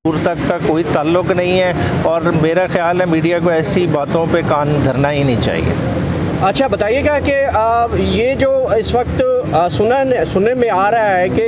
दूर तक का कोई ताल्लुक नहीं है और मेरा ख्याल है मीडिया को ऐसी बातों पे कान धरना ही नहीं चाहिए। अच्छा बताइएगा कि ये जो इस वक्त सुनने में आ रहा है कि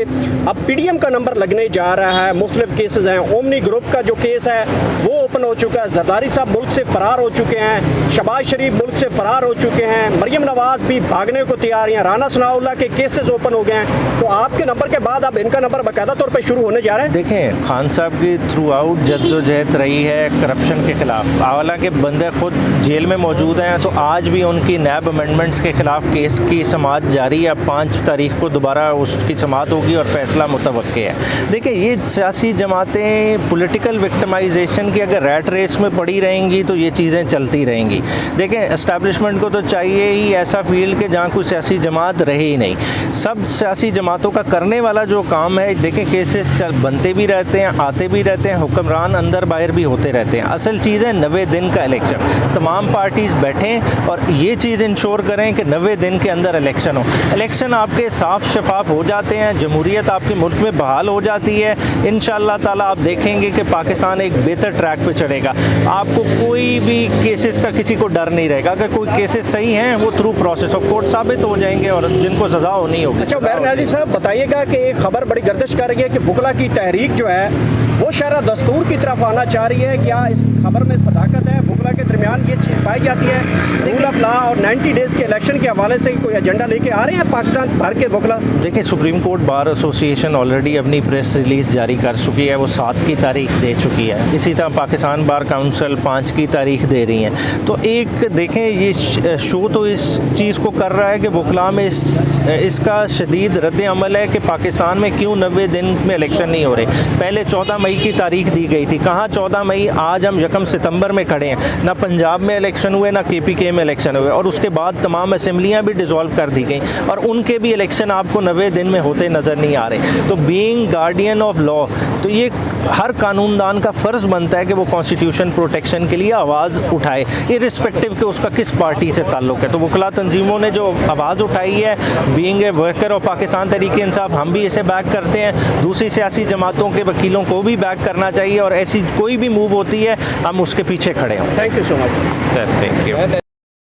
अब पीडीएम का नंबर लगने जा रहा है, मुख्तलिफ केसेस हैं, ओमनी ग्रुप का जो केस है वो ओपन हो चुका है, जरदारी साहब मुल्क से फ़रार हो चुके हैं, शहबाज शरीफ मुल्क से फ़रार हो चुके हैं, मरियम नवाज़ भी भागने को तैयार हैं, राना सनाउल्लाह के केसेस ओपन हो गए हैं, तो आपके नंबर के बाद अब इनका नंबर बाकायदा तौर पर शुरू होने जा रहा है। देखें, खान साहब की थ्रू आउट जद्दोजहद रही है करप्शन के ख़िलाफ़, हालांकि बंदे खुद जेल में मौजूद हैं, तो आज भी उनकी नैब अमेंडमेंट्स के ख़िलाफ़ केस की समाअत जारी है। 5 तारीख को दोबारा उसकी समाअत होगी और फैसला मुतवक्के है। देखिए, ये सियासी जमातें पॉलिटिकल विक्टिमाइजेशन की अगर रैट रेस में पड़ी रहेंगी तो ये चीज़ें चलती रहेंगी। देखें, एस्टैब्लिशमेंट को तो चाहिए ही ऐसा फील्ड कि जहाँ कोई सियासी जमात रहे ही नहीं। सब सियासी जमातों का करने वाला जो काम है, देखें केसेस बनते भी रहते हैं, आते भी रहते हैं, हुक्मरान अंदर बाहर भी होते रहते हैं। असल चीज़ है 90 दिन का इलेक्शन, तमाम पार्टीज़ बैठें और ये चीज़ इंश्योर करें कि 90 दिन के अंदर इलेक्शन हो। इलेक्शन आपके साफ शफाफ हो जाते हैं, जमहूरियत आपके मुल्क में बहाल हो जाती है। इंशाअल्लाह ताला आप देखेंगे कि पाकिस्तान एक बेहतर ट्रैक पे चढ़ेगा। आपको कोई भी केसेस का किसी को डर नहीं रहेगा। अगर कोई केसेस सही हैं वो थ्रू प्रोसेस ऑफ कोर्ट साबित हो जाएंगे और जिनको सज़ा होनी होगी। अच्छा नाज़िर साहब बताइएगा कि एक खबर बड़ी गर्दिश कर रही है कि बुकला की तहरीक जो है वो शरअ दस्तूर की तरफ आना चाह रही है। क्या इस खबर में सदाकत है? बुकला के दरमियान ये चीज़ पाई जाती है? रूल ऑफ लॉ और 90 डेज़ के इलेक्शन के हवाले से कोई एजेंडा लेके आ रहे हैं पाकिस्तान भर के बुकला? देखिए, supreme court bar association already अपनी प्रेस रिलीज़ जारी कर चुकी है, वो 7 की तारीख दे चुकी है। इसी तरह पाकिस्तान बार काउंसिल 5 की तारीख दे रही हैं। तो एक देखें, ये शो तो इस चीज़ को कर रहा है कि वकला में इसका शदीद रद्द अमल है कि पाकिस्तान में क्यों 90 दिन में इलेक्शन नहीं हो रहे। पहले 14 मई की तारीख दी गई थी, कहाँ 14 मई, आज हम 1 सितंबर में खड़े हैं। ना पंजाब में इलेक्शन हुए, ना KPK में इलेक्शन हुए, और उसके बाद तमाम असेंबलियाँ भी डिसॉल्व कर दी गई और उनके भी इलेक्शन आपको 90 दिन में होते नज़र नहीं आ रहे। तो बीइंग गार्डियन ऑफ लॉ, तो ये हर कानूनदान का फ़र्ज़ बनता है कि वो कॉन्स्टिट्यूशन प्रोटेक्शन के लिए आवाज़ उठाए, इर्रिस्पेक्टिव कि उसका किस पार्टी से ताल्लुक़ है। तो वकला तंजीमों ने जो आवाज़ उठाई है, being a worker of Pakistan Tehreek Insaf, हम भी इसे बैक करते हैं। दूसरी सियासी जमातों के वकीलों को भी बैक करना चाहिए और ऐसी कोई भी मूव होती है हम उसके पीछे खड़े हों। Thank you so much. Thank you.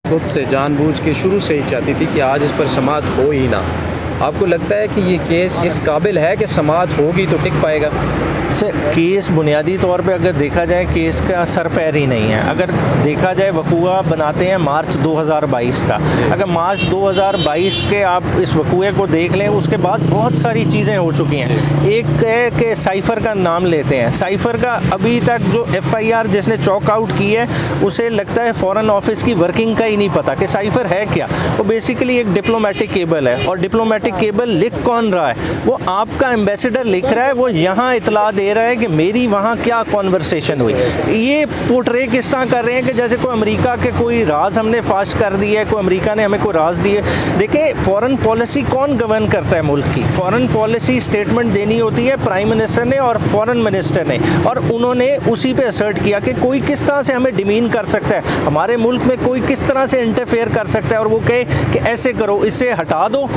खुद से जानबूझ के शुरू से ही चाहती थी कि आज इस पर समाअत हो ही ना। आपको लगता है कि ये केस इस काबिल है कि समाअत होगी तो टिक पाएगा? सर, केस बुनियादी तौर पे अगर देखा जाए केस का सर पैर ही नहीं है। अगर देखा जाए, वकूआ बनाते हैं मार्च 2022 का। अगर मार्च 2022 के आप इस वकूए को देख लें, उसके बाद बहुत सारी चीज़ें हो चुकी हैं। एक है कि साइफ़र का नाम लेते हैं, साइफ़र का अभी तक जो FIR जिसने चॉक आउट की है उसे लगता है फ़ॉरेन ऑफिस की वर्किंग का ही नहीं पता कि साइफ़र है क्या। वो बेसिकली एक डिप्लोमेटिक केबल है और डिप्लोमेटिक केबल लिख कौन रहा है? वो आपका एम्बेसडर लिख रहा है, वो यहाँ इतला दे रहा है कि मेरी वहाँ क्या कॉन्वर्सेशन हुई। ये पोर्ट्रे किस तरह कर रहे हैं कि जैसे कोई अमेरिका के कोई राज हमने फाश कर दिया है, कोई अमेरिका ने हमें कोई राज दिए। देखिए, फ़ॉरेन पॉलिसी कौन गवर्न करता है मुल्क की? फ़ॉरेन पॉलिसी स्टेटमेंट देनी होती है प्राइम मिनिस्टर ने और फॉरेन मिनिस्टर ने, और उन्होंने उसी पे असर्ट किया कि कोई किस तरह से हमें डिमीन कर सकता है, हमारे मुल्क में कोई किस तरह से इंटरफेयर कर सकता है, और वो कहे कि ऐसे करो, इसे हटा दो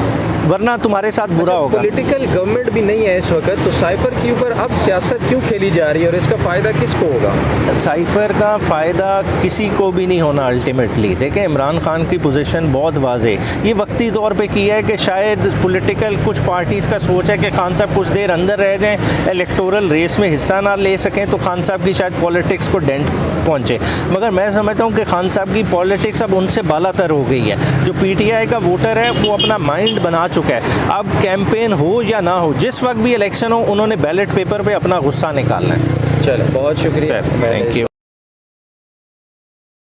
वरना तुम्हारे साथ बुरा होगा। पॉलिटिकल गवर्नमेंट भी नहीं है इस वक्त, तो साइफर के ऊपर अब सियासत क्यों खेली जा रही है और इसका फ़ायदा किसको होगा? साइफ़र का फ़ायदा किसी को भी नहीं होना अल्टीमेटली। देखें, इमरान खान की पोजीशन बहुत वाज़े, ये वक्ती तौर पे की है कि शायद पॉलिटिकल कुछ पार्टीज़ का सोच है कि खान साहब कुछ देर अंदर रह जाएं, इलेक्टोरल रेस में हिस्सा ना ले सकें तो खान साहब की शायद पॉलिटिक्स को डेंट पहुँचे। मगर मैं समझता हूँ कि खान साहब की पॉलिटिक्स अब उनसे बालातर हो गई है। जो PTI का वोटर है वो अपना माइंड बना चुका है। अब कैंपेन हो या ना हो, जिस वक्त भी इलेक्शन हो, उन्होंने बैलेट पेपर पे अपना गुस्सा निकालना है। चलो, बहुत शुक्रिया, थैंक यू।